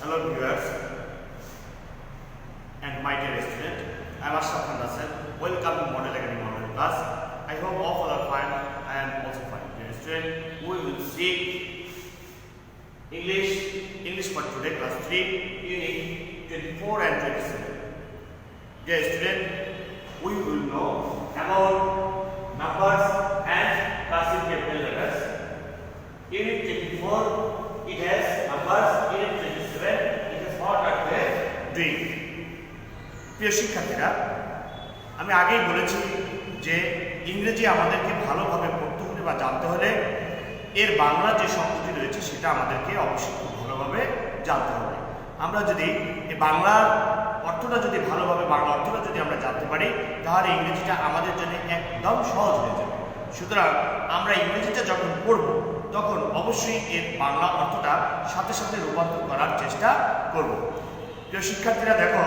Hello viewers and my dear student, I am Ashraf Khan Russell. Welcome to Model Academy Model class. I hope all are fine. I am also fine. Dear student, we will see English for today class 3 unit 24 and 27. Dear student, we will know about numbers and cursive capital letters. Unit 24 it has numbers. Unit 27 it has what are they doing. প্রিয় শিক্ষার্থীরা, আমি আগেই বলেছি যে ইংরেজি আমাদেরকে ভালোভাবে পড়তে হলে বা জানতে হলে এর বাংলা যে শব্দটি রয়েছে সেটা আমাদেরকে অবশ্যই খুব ভালোভাবে জানতে হবে। আমরা যদি এই বাংলার অর্থটা যদি ভালোভাবে বাংলা অর্থটা যদি আমরা জানতে পারি তাহলে ইংরেজিটা আমাদের জন্য একদম সহজ হয়ে যাবে। সুতরাং আমরা ইংরেজিটা যখন পড়ব তখন অবশ্যই এর বাংলা অর্থটা সাথে সাথে রূপান্তর করার চেষ্টা করব। প্রিয় শিক্ষার্থীরা, দেখো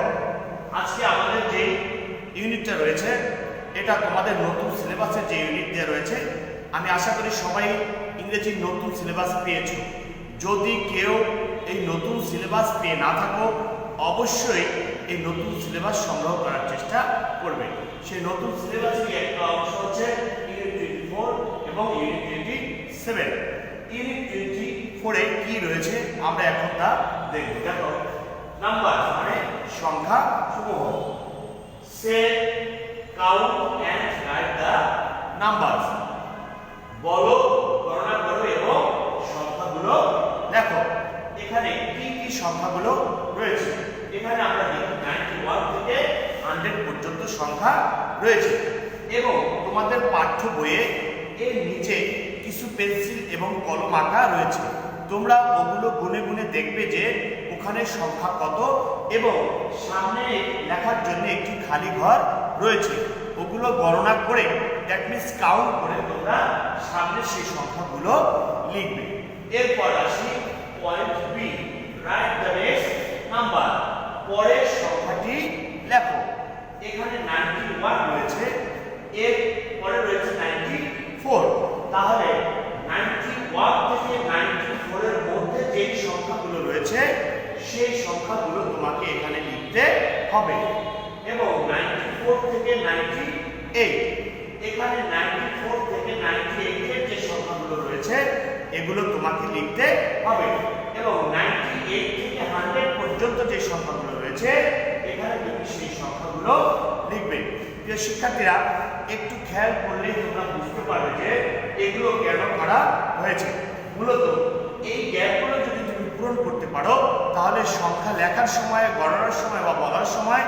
আজকে আমাদের যে ইউনিটটা রয়েছে এটা তোমাদের নতুন সিলেবাসের যে ইউনিট দেওয়া রয়েছে, আমি আশা করি সবাই ইংরেজির নতুন সিলেবাস পেয়েছো। যদি কেউ এই নতুন সিলেবাস পেয়ে না থাকো অবশ্যই এই নতুন সিলেবাস সংগ্রহ করার চেষ্টা করবে। সেই নতুন সিলেবাসের একটা অংশ হচ্ছে ইউনিট 24 এবং ইউনিট 27। ইউনিট 24 এ কি রয়েছে আমরা এখন তা দেখব। দেখো, নাম্বার মানে সংখ্যা সমূহ। সে count and write the numbers. বলো, গণনা করো এবং সংখ্যাগুলো লেখো। এখানে কি কি সংখ্যাগুলো রয়েছে? এখানে আমরা দেখি 91 থেকে 100 পর্যন্ত সংখ্যা রয়েছে এবং তোমাদের পাঠ্য বইয়ে এর নিচে কিছু পেন্সিল এবং কলম আঁকা রয়েছে। তোমরা ওগুলো গুনে গুনে দেখবে যে ওখানে সংখ্যা কত এবং সামনে লেখার জন্য একটি খালি ঘর রয়েছে। ওগুলো গণনা করে দ্যাট মিন্স কাউন্ট করে তোমরা সামনে সেই সংখ্যাগুলো লিখবে। এরপর আসি point B, write the next number. পরের সংখ্যাটি লেখো। এখানে 91 রয়েছে, এর পরে রয়েছে 94। তাহলে 91 থেকে 94 এর মধ্যে যে সংখ্যাগুলো রয়েছে সেই সংখ্যাগুলো তোমাকে এখানে লিখতে হবে। এবং 94 থেকে 98, এখানে 94 থেকে 98 এর যে সংখ্যাগুলো রয়েছে এগুলো তোমাকে লিখতে হবে। এবং 98 থেকে 100 পর্যন্ত যে সংখ্যাগুলো রয়েছে এখানে তুমি সেই সংখ্যাগুলো লিখবে। প্রিয় শিক্ষার্থীরা, একটু খেয়াল করলে তোমরা বুঝতে পারবে যে এগুলো কেন করা হয়েছে। মূলত এই গ্যাপগুলো যদি তুমি পূরণ করতে পারো তাহলে সংখ্যা লেখার সময়, গণনার সময় বা বলার সময়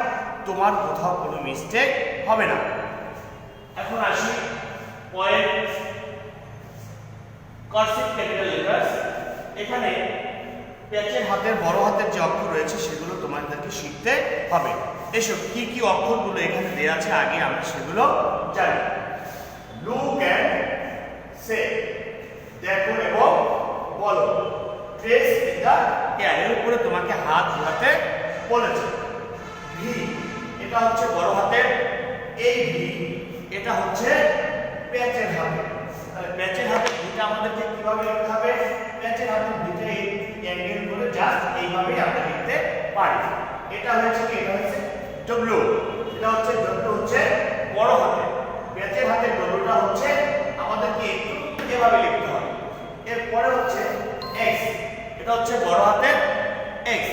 তোমার কোথাও কোনো মিস্টেক হবে না। এখন আসি পয়েন্ট কার্সিভ ক্যাপিটাল লেটার্স। এখানে প্যাচের হাতের বড় হাতের যে অক্ষর রয়েছে সেগুলো তোমাদেরকে শিখতে হবে। এসব কি কি অক্ষরগুলো এখানে দেওয়া আছে আগে আমরা সেগুলো জানি। লুক এন্ড সে, দেখো এবং বলো। ট্রেস ইন দ্য এয়ার, এর উপরে তোমাকে হাত ঘোরাতে বলেছে। ভি, এটা হচ্ছে বড় হাতের, এই ভি এটা হচ্ছে প্যাচের হাতে। তাহলে প্যাচের হাতে ভিটা আমাদেরকে কিভাবে লিখতে হবে? প্যাচের হাতে ভিটা এই অ্যাঙ্গেল করে জাস্ট এইভাবেই আমরা লিখতে পারি। এটা হচ্ছে কি? এটা হচ্ছে ডব্লিউ। এটা হচ্ছে ডব্লিউ হচ্ছে বড় হাতে। প্যাচের হাতে ডব্লিউটা হচ্ছে আমাদেরকে একটু এভাবে লিখতে হবে। এরপরে হচ্ছে এক্স, এটা হচ্ছে বড় হাতের এক্স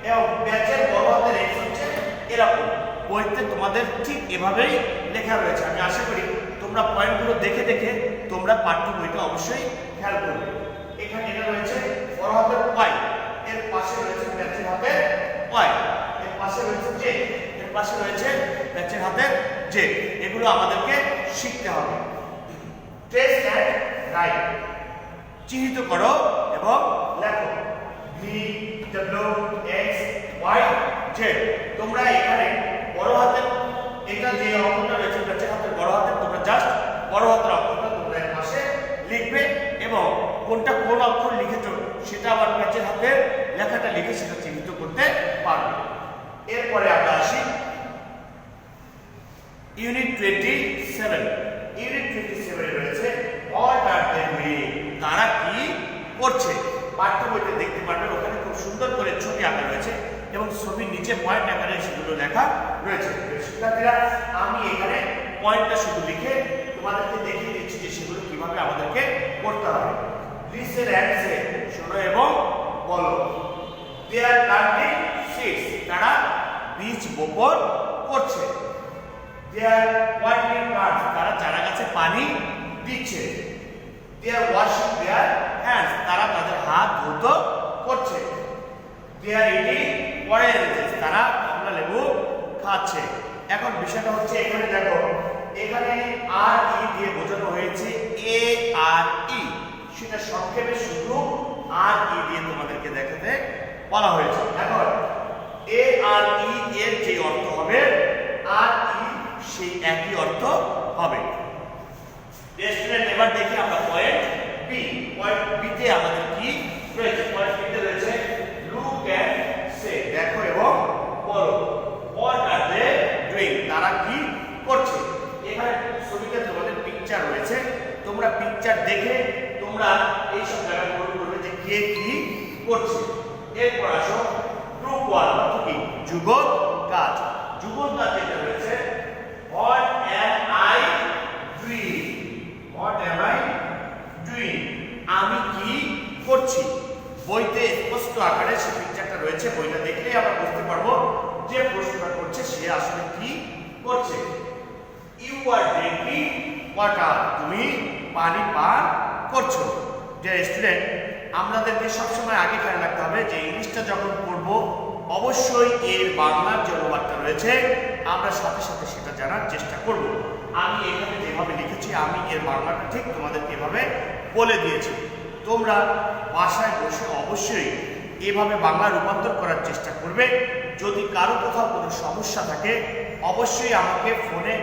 এবং প্যাচের বড় হাতের এক্স হচ্ছে এরকম। বইতে তোমাদের ঠিক এভাবেই লেখা রয়েছে। আমি আশা করি তোমরা পয়েন্টগুলো দেখে দেখে তোমরা পাঠ্য বইটা অবশ্যই খেয়াল করবে। এখানে এটা রয়েছে বড় হাতের ওয়াই, এর পাশে রয়েছে প্যাচের হাতের ওয়াই, এর পাশে রয়েছে জে, এর পাশে রয়েছে প্যাচের হাতের জে। এগুলো আমাদেরকে শিখতে হবে। ট্রেস এন্ড রাইট, চিহ্নিত করো এবং লেখো। V, W, X, Y, Z. তোমরা এখানে বড় হাতের এটা যে অক্ষরটা রয়েছে প্যাচের হাতের বড় হাতের, তোমরা জাস্ট বড় হাতের অক্ষরটা তোমরা এর পাশে লিখবে এবং কোনটা কোন অক্ষর লিখেছো সেটা আবার প্যাচের হাতের লেখাটা লিখে সেটা চিহ্নিত করতে পারবে। এরপরে আমরা আসি ইউনিট 27। ইউনিট 27 এ রয়েছে হোয়াট আর দে ডুইং, তারা কি করছে। পাঠ্য বইতে দেখতে পারবে ওখানে খুব সুন্দর করে ছবি আঁকা রয়েছে এবং ছবির নিচে পয়েন্ট আকারে সেগুলো লেখা রয়েছে। শিক্ষার্থীরা আমি এখানে পয়েন্টটা শুধু লিখে তোমাদেরকে দেখিয়ে দিচ্ছি যে সেগুলো কিভাবে আমাদেরকে করতে হবে। লিসেন এন্ড সে, শোনো এবং বলো। দে আর প্ল্যান্টিং সিডস, তারা বীজ বপন করছে। দে আর ওয়াটারিং প্লান্টস, তারা চারা গাছে পানি দিচ্ছে। দে আর ওয়াশিং দেয়ার হ্যান্ডস, তারা তাদের হাত ধুতো করছে। দে আর ইটিং অরেঞ্জেস, তারা কমলা লেবু খাচ্ছে। এখন বিষয়টা হচ্ছে এখানে দেখো, এখানে আর ই দিয়ে বোঝানো হয়েছে এ আর ই, সেটা সংক্ষেপে শুধু আর ই দিয়ে তোমাদেরকে দেখাতে বলা হয়েছে। এখন এ আর ই এর যে অর্থ হবে আর ই সেই একই অর্থ হবে। স্টুডেন্ট এবার দেখি আমরা পয়েন্ট বি। পয়েন্ট বি তে আমাদের কি রয়েছে? পয়েন্ট বি তে রয়েছে লুক এন্ড সে, দেখো এবং বলো। হোয়াট আর দে ডুইং, তারা কি করছে? এখানে ছবিতে তোমাদের পিকচার রয়েছে, তোমরা পিকচার দেখে তোমরা এই সব জায়গা পূরণ করবে যে কে কি করছে। এরপর আসো গ্রুপ 1 কি যুগল কাজ। যুগল কাজ যেটা রয়েছে what am I doing, what am I doing, আমি কি করছি। বইতে স্পষ্ট আকারে সেই পিকচারটা রয়েছে, বইটা দেখলেই আমরা বুঝতে পারবো যে প্রশ্নটা করছে সে আসলে কি করছে। ইউ আর ড্রিঙ্কিং ওয়াটার, তুমি পানি পান করছো। যে স্টুডেন্ট আমাদেরকে সবসময় আগে খেয়াল রাখতে হবে যে ইংলিশটা যখন পড়বো অবশ্যই এর বাংলার যে অনুবাদটা রয়েছে আমরা সাথে সাথে সেটা জানার চেষ্টা করব। আমি এখানে যেভাবে লিখেছি আমি এর বাংলাটা ঠিক তোমাদেরকে এভাবে বলে দিয়েছি। তোমরা বাসায় বসে অবশ্যই এভাবে বাংলা রূপান্তর করার চেষ্টা করবে। যদি কারো কোথাও কোনো সমস্যা থাকে অবশ্যই আমাকে ফোনে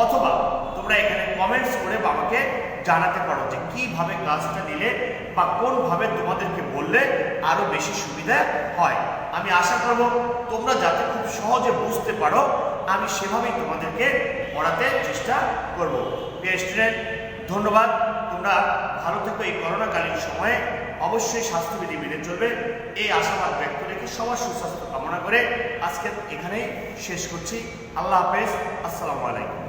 অথবা তোমরা এখানে কমেন্টস করে আমাকে জানাতে পারো যে কিভাবে ক্লাসটা নিলে বা কোনভাবে তোমাদেরকে বললে আরো বেশি সুবিধা হয়। আমি আশা করব তোমরা যাতে খুব সহজে বুঝতে পারো আমি সেভাবেই তোমাদেরকে পড়াতে চেষ্টা করব। প্রিয় স্টুডেন্ট, ধন্যবাদ। তোমরা ভালো থেকো। এই করোনাকালীন সময়ে অবশ্যই স্বাস্থ্যবিধি মেনে চলবে এই আশাবাদ ব্যক্ত রেখে সবার সুস্বাস্থ্য কামনা করে আজকে এখানেই শেষ করছি। আল্লাহ হাফেজ, আসসালামু আলাইকুম।